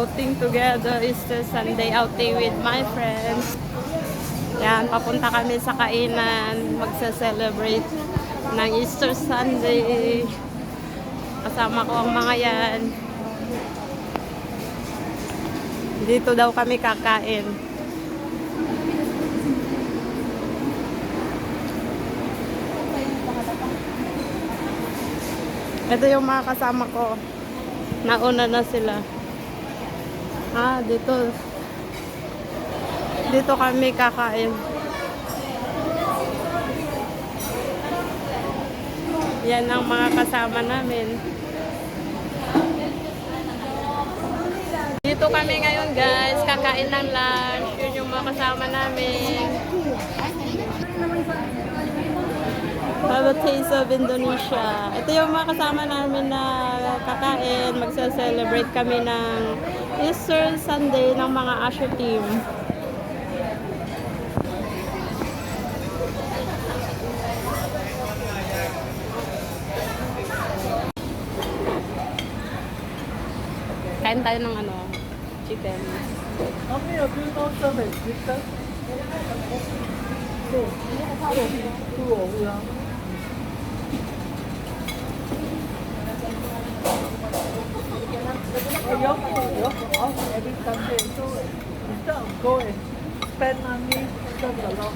outing together, Easter Sunday outing with my friends. Yan, papunta kami sa kainan, magsa-celebrate ng Easter Sunday. Kasama ko ang mga yan. Dito daw kami kakain. Ito yung mga kasama ko. Nauna na sila. Dito. Dito kami kakain. Yan ang mga kasama namin. Dito kami ngayon guys. Kakain ng lunch. Yun yung mga kasama namin. Have a taste of Indonesia. Ito yung mga kasama namin na kakain. Magsa-celebrate kami ng Easter Sunday ng mga Asher team. Kain tayo ng chicken. Every Sunday, so instead of go and spend money, serve the Lord.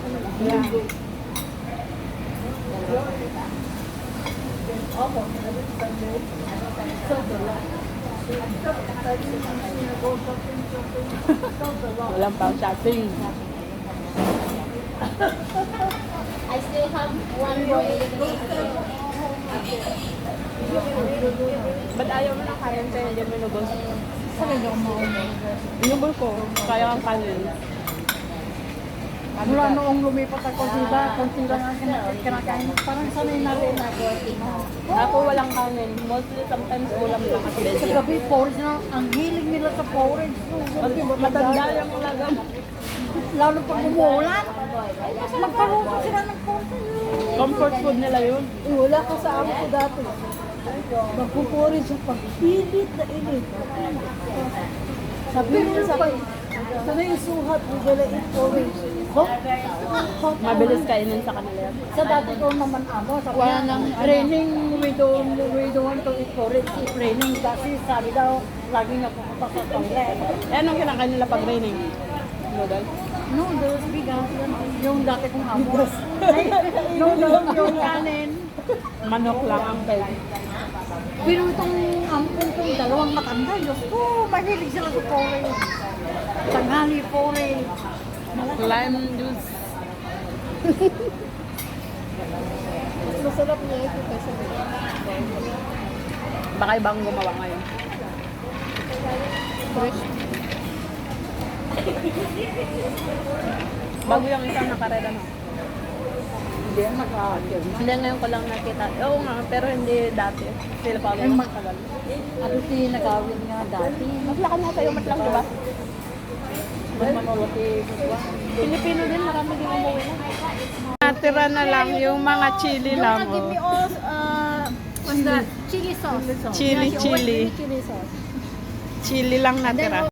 Almost every Sunday, serve the Lord. Instead of spending money, go shopping, serve the Lord. Walang pang shopping. I still have one more. Ba't ayaw mo ng kanin tayo? Hindi mo inubos. Sabi niyo mo. Inubos ko. Kaya ang kanin. Mula noong lumipat ako sila, konti lang ang kinakain. Parang sanay na rin ako. Ako walang kanin. Mostly sometimes ulam lang at Sa veggie. gabi, porridge na. Ang hilig nila sa porridge. Matanda yung ulagam. Lalo pag umuulan, magkaroon pa sila ng porridge. Comfort food nila yun. Wala ka sa amo ko dati. Magpuporridge sa pagpilit na init. Sabi niya sa akin, sana yung suhat, we gonna eat porridge. Hot. Mabilis kainin sa kanila yan. Sa dati ko naman amo, sa kaya ng raining, we don't want to eat porridge if raining. Kasi sabi daw, laging napupunta sa toilet. Eh, anong kinakain nila pag raining? Noodles? Noodles, bigas, yung dati kong amo. Noodles, yung kanin. Manok lang ang pwede. Pero itong ampun kong dalawang matanda, Diyos ko, mahilig sila sa porridge. Tanghali porridge. Lime juice. Mas masarap niya ito kasi Baka ibang gumawa ngayon. Bago yung isang nakareda no? hindi yan mag-aakil. Hindi, ngayon ko lang nakita. Oo nga, pero hindi dati. Sila pa Ay, ako mag- matagal. Ano si nagawin nga dati? Matlakan nga tayo, matlang, di ba? Manolati. Pilipino din, marami din umuwi na. Natira na lang yung mga chili lang. Give me all, what's that? Chili sauce. Chili, chili. Chili sauce. Chili lang natira.